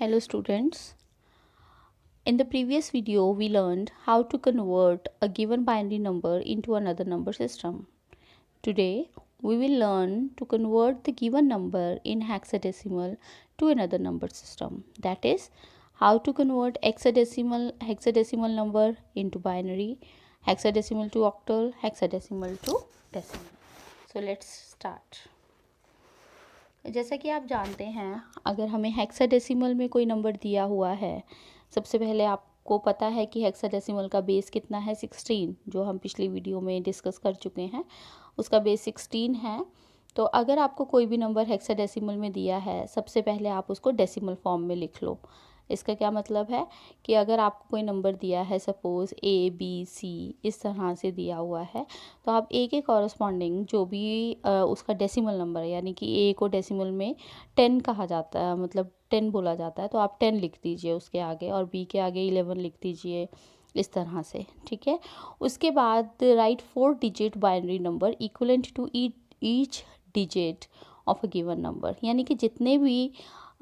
Hello students. In the previous video we learned how to convert a given binary number into another number system. Today we will learn to convert the given number in hexadecimal to another number system. That is how to convert hexadecimal number into binary, hexadecimal to octal, hexadecimal to decimal. So let's start. जैसा कि आप जानते हैं, अगर हमें hexadecimal में कोई number दिया हुआ है, सबसे पहले आपको पता है कि हेक्साडेसिमल का बेस कितना है 16, जो हम पिछली वीडियो में डिस्कस कर चुके हैं। उसका बेस 16 है। तो अगर आपको कोई भी नंबर हेक्साडेसिमल में दिया है, सबसे पहले आप उसको डेसिमल फॉर्म में लिख लो। इसका क्या मतलब है कि अगर आपको कोई नंबर दिया है, सपोज़ ABC इस तरह से दिया हुआ है, तो आप ए के कॉरस्पॉन्डिंग जो भी उसका डेसिमल नंबर है, यानी कि ए को डेसिमल में 10 कहा जाता है, मतलब 10 बोला जाता है, तो आप 10 लिख दीजिए उसके आगे, और बी के आगे 11 लिख दीजिए, इस तरह से। ठीक है। उसके बाद write 4 digit binary number equivalent to each digit of a given number, यानी कि जितने भी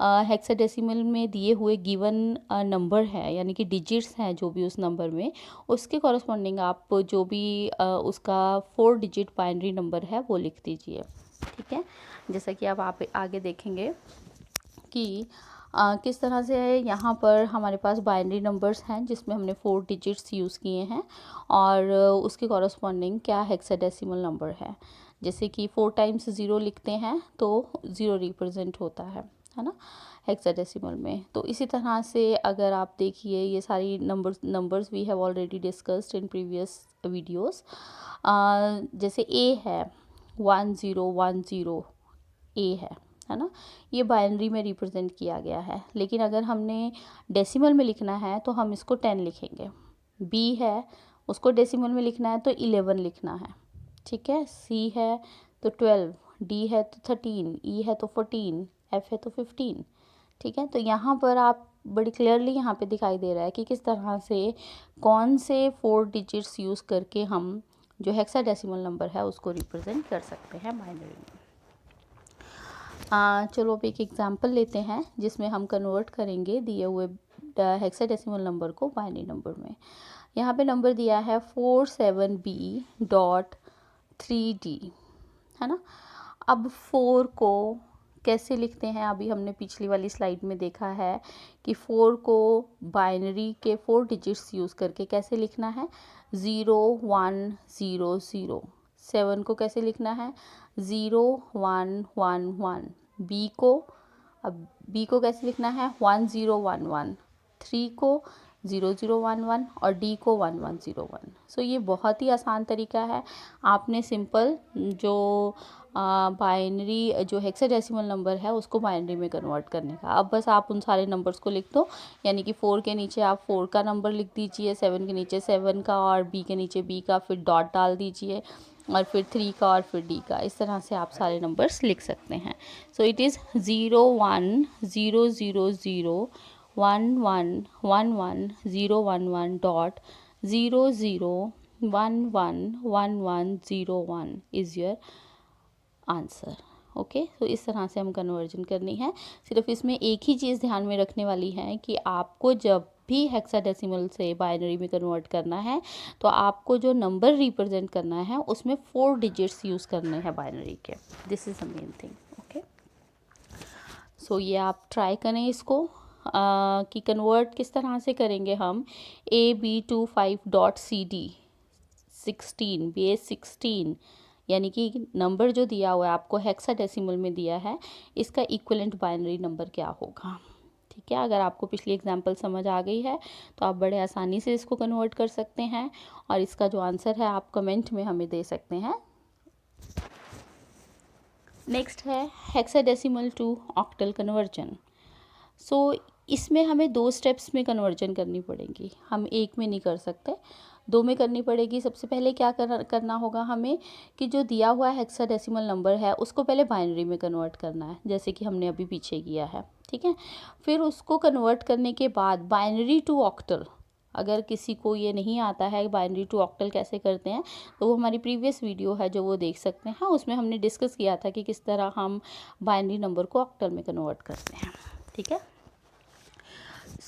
हेक्साडेसिमल में दिए हुए गिवन नंबर है, यानी कि डिजिट्स हैं जो भी उस नंबर में, उसके कॉरस्पॉन्डिंग आप जो भी उसका 4 डिजिट बाइनरी नंबर है वो लिख दीजिए। ठीक है। जैसा कि अब आप आगे देखेंगे कि किस तरह से यहाँ पर हमारे पास बाइनरी नंबर्स हैं जिसमें हमने 4 डिजिट्स यूज़ किए हैं, और उसके कॉरस्पॉन्डिंग क्या हेक्साडेसिमल नंबर है। जैसे कि 4 टाइम्स 0 लिखते हैं तो 0 रिप्रेजेंट होता है ना, हेक्साडेसिमल में। तो इसी तरह से अगर आप देखिए, ये सारी numbers we have already discussed in previous videos. जैसे ए है 1010 ए है ना, ये बाइनरी में रिप्रेजेंट किया गया है। लेकिन अगर हमने डेसिमल में लिखना है तो हम इसको 10 लिखेंगे। बी है, उसको डेसिमल में लिखना है तो 11 लिखना है। ठीक है। सी है तो 12, डी है तो 13, ई है तो 14, एफ है तो 15। ठीक है। तो यहाँ पर आप बड़ी क्लियरली यहाँ पे दिखाई दे रहा है कि किस तरह से कौन से 4 डिजिट्स यूज़ करके हम जो हेक्साडेसिमल नंबर है उसको रिप्रेजेंट कर सकते हैं बाइनरी में। चलो अब एक एग्जांपल लेते हैं जिसमें हम कन्वर्ट करेंगे दिए हुए हेक्साडेसिमल नंबर को बाइनरी नंबर में। यहाँ पे नंबर दिया है 47b.3d, है ना। अब 4 को कैसे लिखते हैं, अभी हमने पिछली वाली स्लाइड में देखा है कि 4 को बाइनरी के 4 डिजिट्स यूज़ करके कैसे लिखना है, 0 1 0 0। 7 को कैसे लिखना है, 0 1 1 1। अब बी को कैसे लिखना है, 1 0 1 1। 3 को 0 0 1 1 और डी को 1 1 0 1। सो ये बहुत ही आसान तरीका है। आपने सिंपल जो बाइनरी जो हेक्साडेसिमल नंबर है उसको बाइनरी में कन्वर्ट करने का। अब बस आप उन सारे नंबर्स को लिख दो, यानी कि 4 के नीचे आप 4 का नंबर लिख दीजिए, 7 के नीचे 7 का, और बी के नीचे बी का, फिर डॉट डाल दीजिए, और फिर 3 का और फिर डी का। इस तरह से आप सारे नंबर्स लिख सकते हैं। So it is 0 1 0 0 0 1 1 1 1 0 1 1 dot 0 0 1 1 1 1 0 1 is your answer. Okay. तो इस तरह से हम कन्वर्जन करनी है। सिर्फ इसमें एक ही चीज़ ध्यान में रखने वाली है कि आपको जब भी हेक्साडेसिमल से बाइनरी में कन्वर्ट करना है तो आपको जो नंबर रिप्रेजेंट करना है उसमें 4 डिजिट्स यूज़ करने हैं बाइनरी के। This is the main thing. Okay. So ये आप ट्राई करें इसको कि कन्वर्ट किस तरह से करेंगे हम AB25.CD 16 बेस 16, यानी कि नंबर जो दिया हुआ है आपको हेक्साडेसिमल में दिया है, इसका इक्विवेलेंट बाइनरी नंबर क्या होगा। ठीक है। अगर आपको पिछली एग्जांपल समझ आ गई है तो आप बड़े आसानी से इसको कन्वर्ट कर सकते हैं, और इसका जो आंसर है आप कमेंट में हमें दे सकते हैं। नेक्स्ट है हेक्साडेसिमल टू ऑक्टल कन्वर्जन। सो इसमें हमें 2 स्टेप्स में कन्वर्जन करनी पड़ेगी, हम एक में नहीं कर सकते, 2 में करनी पड़ेगी। सबसे पहले क्या करना होगा हमें कि जो दिया हुआ हेक्साडेसिमल नंबर है उसको पहले बाइनरी में कन्वर्ट करना है, जैसे कि हमने अभी पीछे किया है। ठीक है। फिर उसको कन्वर्ट करने के बाद बाइनरी टू ऑक्टल, अगर किसी को ये नहीं आता है बाइनरी टू ऑक्टल कैसे करते हैं, तो वो हमारी प्रीवियस वीडियो है जो वो देख सकते हैं। उसमें हमने डिस्कस किया था कि किस तरह हम बाइनरी नंबर को ऑक्टल में कन्वर्ट करते हैं। ठीक है।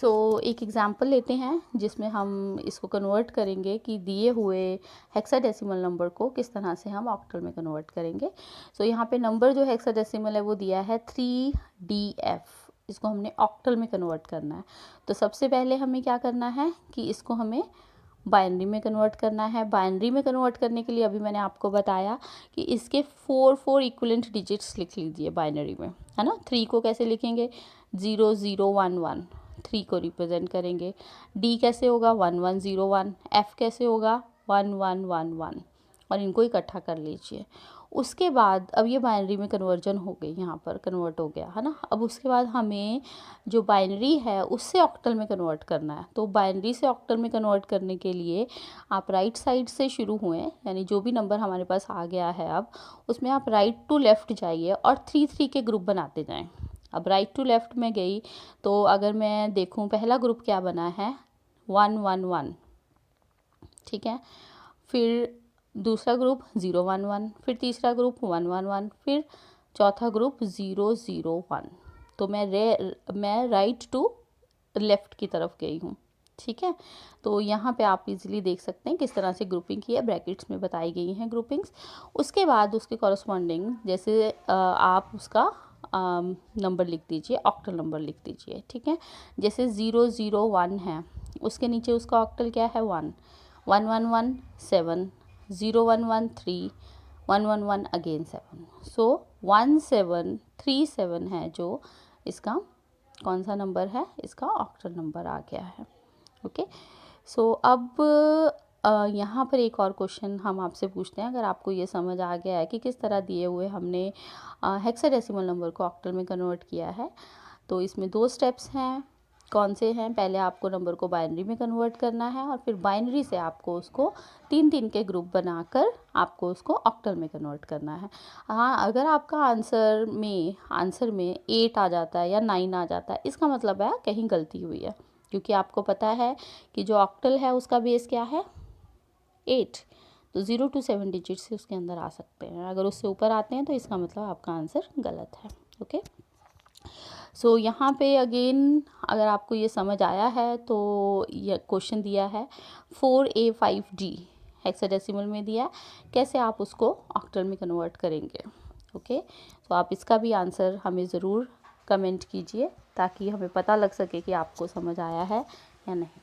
एक एग्जांपल लेते हैं जिसमें हम इसको कन्वर्ट करेंगे कि दिए हुए हेक्साडेसिमल नंबर को किस तरह से हम ऑक्टल में कन्वर्ट करेंगे। यहाँ पे नंबर जो हेक्साडेसिमल है वो दिया है 3DF। इसको हमने ऑक्टल में कन्वर्ट करना है। तो सबसे पहले हमें क्या करना है कि इसको हमें बाइनरी में कन्वर्ट करना है। बाइनरी में कन्वर्ट करने के लिए अभी मैंने आपको बताया कि इसके 4 इक्विवेलेंट डिजिट्स लिख लीजिए बाइनरी में, है ना। 3 को कैसे लिखेंगे, 0 0 1 1, 3 को रिप्रेजेंट करेंगे। D कैसे होगा, 1 1 0 1। F कैसे होगा, 1 1 1 1, और इनको इकट्ठा कर लीजिए। उसके बाद अब ये बाइनरी में कन्वर्जन हो गई, यहाँ पर कन्वर्ट हो गया, है ना। अब उसके बाद हमें जो बाइनरी है उससे ऑक्टल में कन्वर्ट करना है। तो बाइनरी से ऑक्टल में कन्वर्ट करने के लिए आप राइट साइड से शुरू हुए, यानी जो भी नंबर हमारे पास आ गया है अब उसमें आप राइट टू लेफ़्ट जाइए और 3 3 के ग्रुप बनाते जाएँ। अब राइट टू लेफ़्ट में गई तो अगर मैं देखूं पहला ग्रुप क्या बना है, 1 1 1, ठीक है। फिर दूसरा ग्रुप 0 1 1, फिर तीसरा ग्रुप 1 1 1, फिर चौथा ग्रुप 0 0 1। तो मैं राइट टू लेफ़्ट की तरफ गई हूँ, ठीक है। तो यहाँ पे आप इजीली देख सकते हैं किस तरह से ग्रुपिंग की है, ब्रैकेट्स में बताई गई हैं ग्रुपिंग्स। उसके बाद उसके कॉरस्पॉन्डिंग जैसे आप उसका नंबर लिख दीजिए, ऑक्टल नंबर लिख दीजिए, ठीक है। जैसे 0 0 1 है, उसके नीचे उसका ऑक्टल क्या है, 1 1 1 1 7, 0 1 1 3, 1 1 1 अगेन 7। सो 1 7 3 7 है जो इसका कौन सा नंबर है, इसका ऑक्टल नंबर आ गया है। ओके, सो अब यहाँ पर एक और क्वेश्चन हम आपसे पूछते हैं। अगर आपको ये समझ आ गया है कि किस तरह दिए हुए हमने हेक्साडेसिमल नंबर को ऑक्टल में कन्वर्ट किया है, तो इसमें 2 स्टेप्स हैं। कौन से हैं, पहले आपको नंबर को बाइनरी में कन्वर्ट करना है और फिर बाइनरी से आपको उसको 3 3 के ग्रुप बनाकर आपको उसको ऑक्टल में कन्वर्ट करना है। हाँ, अगर आपका आंसर में 8 आ जाता है या 9 आ जाता है, इसका मतलब है कहीं गलती हुई है, क्योंकि आपको पता है कि जो ऑक्टल है उसका बेस क्या है, 8। तो 0 to 7 डिजिट से उसके अंदर आ सकते हैं। अगर उससे ऊपर आते हैं तो इसका मतलब आपका आंसर गलत है। ओके, सो यहाँ पे अगेन अगर आपको ये समझ आया है तो ये क्वेश्चन दिया है 4A5D हेक्साडेसिमल में दिया है, कैसे आप उसको ऑक्टल में कन्वर्ट करेंगे। ओके, तो आप इसका भी आंसर हमें ज़रूर कमेंट कीजिए ताकि हमें पता लग सके कि आपको समझ आया है या नहीं।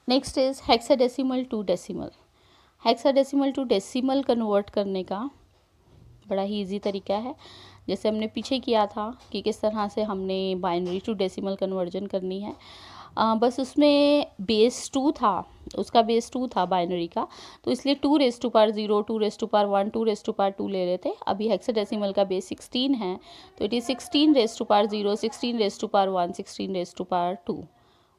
Next is hexadecimal to decimal. Hexadecimal to decimal convert करने का बड़ा ही इजी तरीका है, जैसे हमने पीछे किया था कि किस तरह से हमने बाइनरी टू डेसिमल कन्वर्जन करनी है। बस उसमें बेस 2 था, उसका बेस 2 था बाइनरी का, तो इसलिए 2 raise to power 0, 2 raise to power 1, 2 raise to power 2 ले रहे थे। अभी हेक्साडेसिमल का बेस 16 है, तो it is 16 raise to power 0, 16 raise to power 1, 16 raise to power 2।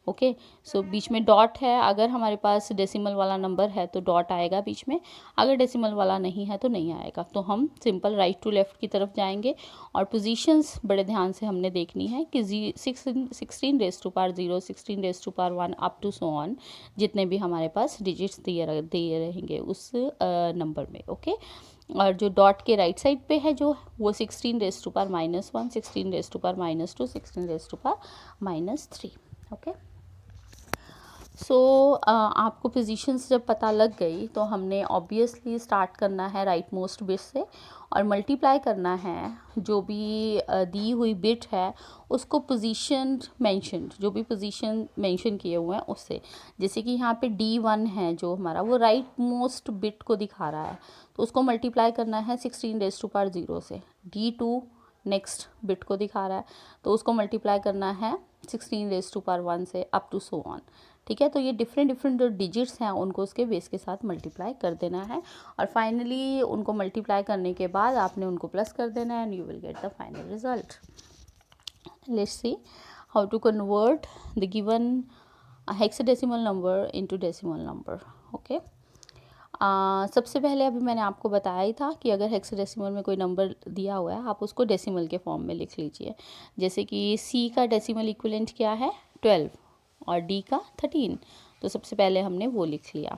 Okay, so बीच में डॉट है। अगर हमारे पास डेसिमल वाला नंबर है तो डॉट आएगा बीच में, अगर डेसिमल वाला नहीं है तो नहीं आएगा। तो हम सिंपल राइट टू लेफ़्ट की तरफ जाएंगे और पोजीशंस बड़े ध्यान से हमने देखनी है कि 16 raise to power 0, 16 raise to power 1 up to so on, जितने भी हमारे पास डिजिट्स दिए रहेंगे उस नंबर में। ओके, और जो डॉट के राइट साइड पे है जो वो 16 raise to power -1, 16 raise to power -2, 16 raise to power -3। Okay, so आपको पोजीशंस जब पता लग गई तो हमने ऑब्वियसली स्टार्ट करना है राइट मोस्ट बिट से और मल्टीप्लाई करना है जो भी दी हुई बिट है उसको पोजीशन मेंशन, जो भी पोजीशन मेंशन किए हुए हैं उससे। जैसे कि यहाँ पे D1 है जो हमारा, वो राइट मोस्ट बिट को दिखा रहा है, तो उसको मल्टीप्लाई करना है 16 रेज़ टू पावर 0 से। D2 नेक्स्ट बिट को दिखा रहा है, तो उसको मल्टीप्लाई करना है 16 रेज़ टू पावर 1 से अप टू सो ऑन। ठीक है, तो ये डिफरेंट जो डिजिट्स हैं उनको उसके बेस के साथ मल्टीप्लाई कर देना है और फाइनली उनको मल्टीप्लाई करने के बाद आपने उनको प्लस कर देना है and you will get the final result. Let's see how to convert the given hexadecimal number into decimal number. Okay, सबसे पहले अभी मैंने आपको बताया ही था कि अगर हेक्साडेसिमल में कोई नंबर दिया हुआ है आप उसको डेसिमल के फॉर्म में लिख लीजिए। जैसे कि C का डेसिमल इक्विवेलेंट क्या है, 12 और D का 13, तो सबसे पहले हमने वो लिख लिया।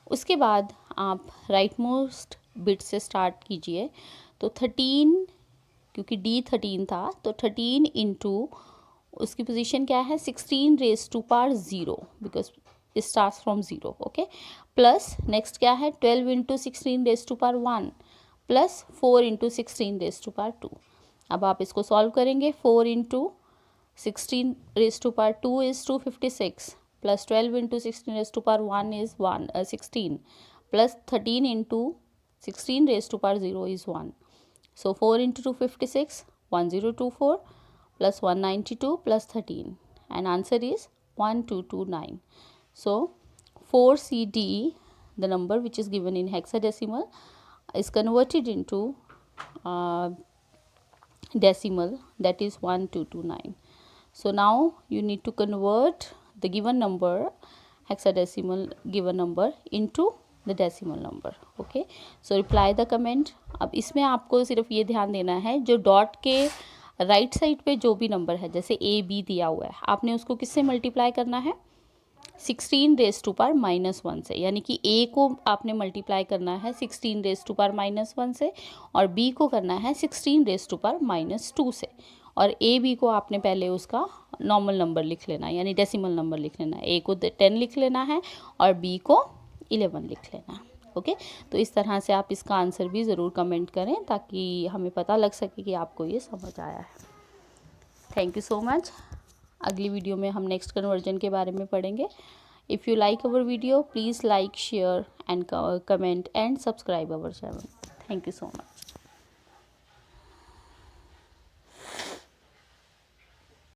उसके बाद आप राइट मोस्ट बिट से स्टार्ट कीजिए, तो 13, क्योंकि D 13 था तो 13 इंटू उसकी पोजीशन क्या है 16 raise to power 0 because it starts from 0. Okay, plus next क्या है 12 into 16 raise to power 1 plus 4 into 16 raise to power 2. अब आप इसको सॉल्व करेंगे. 4 into 16 raise to power 2 is 256 plus 12 into 16 raise to power 1 is 16 plus 13 into 16 raise to power 0 is 1. So 4 into 256 1024 plus 192 plus 13 and answer is 1229. So 4CD, the number which is given in hexadecimal, is converted into decimal, that is 1229. So now you need to convert the given number, hexadecimal given number, into the decimal number. Okay, so reply the comment. अब इसमें आपको सिर्फ ये ध्यान देना है जो dot के राइट साइड पे जो भी नंबर है, जैसे ए बी दिया हुआ है, आपने उसको किससे मल्टीप्लाई करना है 16 रेज टू पावर -1 से. यानी कि ए को आपने मल्टीप्लाई करना है 16 रेज टू पावर -1 से और बी को करना है 16 रेज टू पावर -2 से. और ए बी को आपने पहले उसका नॉर्मल नंबर लिख लेना है, यानी डेसिमल नंबर लिख लेना है. ए को 10 लिख लेना है और बी को 11 लिख लेना है. ओके, तो इस तरह से आप इसका आंसर भी ज़रूर कमेंट करें ताकि हमें पता लग सके कि आपको ये समझ आया है. Thank you so much. अगली वीडियो में हम नेक्स्ट कन्वर्जन के बारे में पढ़ेंगे. If you like our video please like share and comment and subscribe our channel. Thank you so much.